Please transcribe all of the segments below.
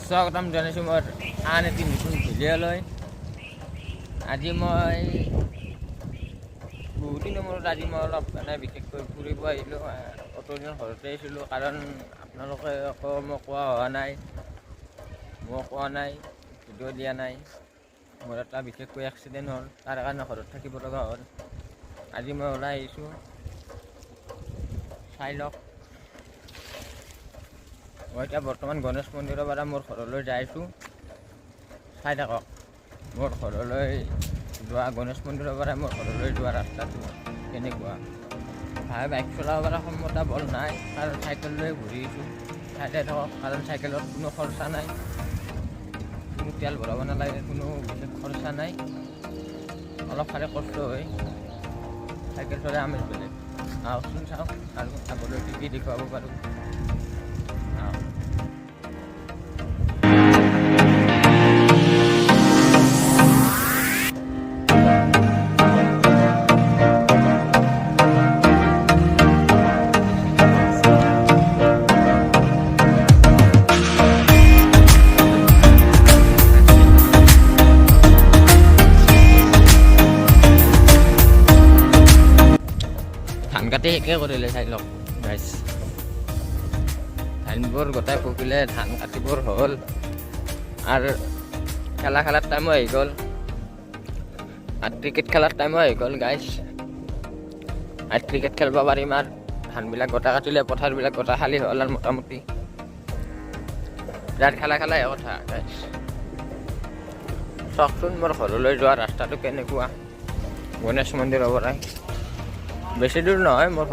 স্বাগতম জনাইছোঁ মোৰ আন এটি নতুন ভিডিঅ'লৈ। আজি মই বহুত দিনৰ মূৰত অলপ বিশেষকৈ ফুৰিব আহিলোঁ। অতদিন ঘৰতে আছিলোঁ কাৰণ আপোনালোকে আকৌ মোক কোৱা নাই ভিডিঅ' দিয়া নাই। মোৰ এটা বিশেষকৈ এক্সিডেণ্ট হ'ল, তাৰ কাৰণে ঘৰত থাকিব লগা হ'ল। আজি মই ওলাই আহিছোঁ, চাই লওক। মই এতিয়া বৰ্তমান গণেশ মন্দিৰৰ পৰা মোৰ ঘৰলৈ যাই আছোঁ। চাই থাকক মোৰ ঘৰলৈ যোৱা, গণেশ মন্দিৰৰ পৰা মোৰ ঘৰলৈ যোৱা ৰাস্তাটো কেনেকুৱা। বাইক চলাব পৰা ক্ষমতা বল নাই কাৰণ চাইকেল লৈ ঘূৰিছোঁ। চাই থাকক, কাৰণ চাইকেলত কোনো খৰচা নাই, কোনো তেল ভৰাব নালাগে, কোনো বিশেষ খৰচা নাই। অলপ খালি কষ্ট হয়, চাইকেল চলাই আমেজ বেলেগ। আহকচোন চাওক আৰু আগলৈ কি দেখুৱাব পাৰোঁ। ধান কাটি শেষে কৰিলে, চাই লওক গাইছ। ধানবোৰ গোটাই পকিলে, ধান কাটিবোৰ হ'ল আৰু খেলাৰ টাইমো আহি গ'ল, আৰু ক্ৰিকেট খেলাৰ টাইমো আহি গ'ল গাইছ। আৰু ক্ৰিকেট খেলিব পাৰিম আৰু ধানবিলাক গোটা কাটিলে পথাৰবিলাক গোটা খালী হ'ল আৰু মোটামুটি বিৰাট খেলাই কথা গাইছ। চাওকচোন মোৰ ঘৰলৈ যোৱা ৰাস্তাটো কেনেকুৱা। গণেশ মন্দিৰৰ পৰাই বেছি দূৰ নহয় মোৰ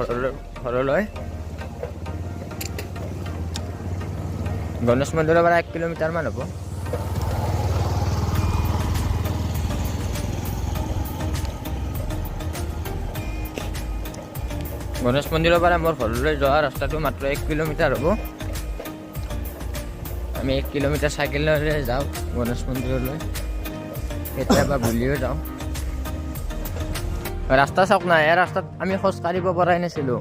ঘৰলৈ। গণেশ মন্দিৰৰ পৰা 1 কিলোমিটাৰমান হ'ব। গণেশ মন্দিৰৰ পৰা মোৰ ঘৰলৈ যোৱা ৰাস্তাটো মাত্ৰ 1 কিলোমিটাৰ হ'ব। আমি 1 কিলোমিটাৰ চাইকেলেৰে যাওঁ গণেশ মন্দিৰলৈ, কেতিয়াবা বুলিও যাওঁ। ৰাস্তা চাওক নাই, এই ৰাস্তাত আমি খোজ কাঢ়িব পৰাই নাছিলোঁ।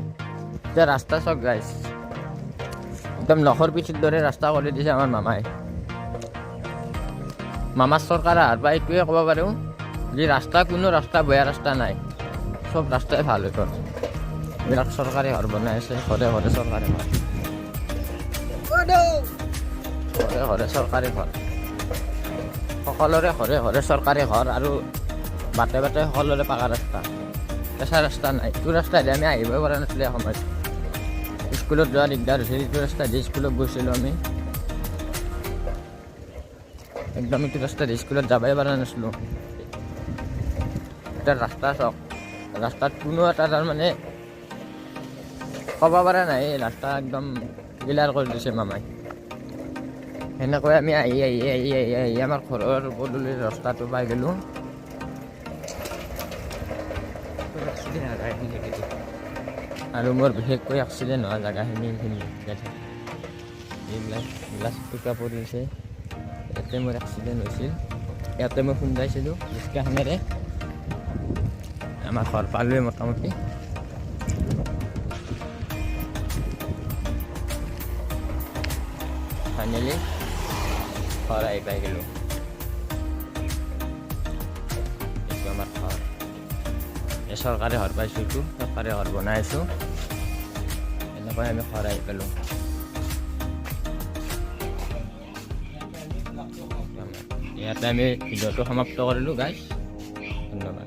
এতিয়া ৰাস্তা চাওক গাইছ, একদম নখৰ পিঠিৰ দৰে ৰাস্তা কৰি দিছে আমাৰ মামাই। মামাৰ চৰকাৰ আহাৰ পৰা এইটোৱে ক'ব পাৰোঁ যে কোনো ৰাস্তা বেয়া ৰাস্তা নাই, চব ৰাস্তাই ভাল হৈ গ'ল। এইবিলাক চৰকাৰে ঘৰ বনাই আছে, ঘৰে ঘৰে চৰকাৰী ঘৰ, ঘৰে ঘৰে চৰকাৰী ঘৰ, সকলোৰে ঘৰে ঘৰে চৰকাৰী ঘৰ আৰু বাটে বাটে সকলোৰে পাকা ৰাস্তা। কেঁচা ৰাস্তা নাই, এইটো ৰাস্তাইদি আমি আহিবই পৰা নাছিলোঁ এসময়ত। স্কুলত যোৱা দিগদাৰ হৈছিল, এইটো ৰাস্তা দি স্কুলত গৈছিলোঁ আমি। একদম এইটো ৰাস্তা দি স্কুলত যাবই পৰা নাছিলোঁ। এতিয়া ৰাস্তা চাওক, ৰাস্তাত কোনো এটা তাৰমানে ক'ব পৰা নাই, ৰাস্তা একদম ক্লিয়াৰ কৰি দিছে মামাই। সেনেকৈ আমি আহি আমাৰ ঘৰৰ পদূলিৰ ৰাস্তাটো পাই গ'লোঁ। আৰু মোৰ বিশেষকৈ এক্সিডেণ্ট হোৱা জেগাখিনি এইবিলাক গ্লাছ টুকা পৰিছে, ইয়াতে মোৰ এক্সিডেণ্ট হৈছিল। ইয়াতে মই খুন্দাইছিলোঁ ৰিক্সাখনেৰে। আমাৰ ঘৰ পালোৱে মোটামুটি। ফাইনেলি ঘৰ আহি পাই গ'লোঁ। এইটো আমাৰ ঘৰ, চৰকাৰী ঘৰ পাইছোঁ, এইটো চৰকাৰী ঘৰ বনাই আছোঁ। এনেকৈ আমি ঘৰ আহি পালোঁ। ইয়াতে আমি ভিডিঅ'টো সমাপ্ত কৰিলোঁ গাইছ, ধন্যবাদ।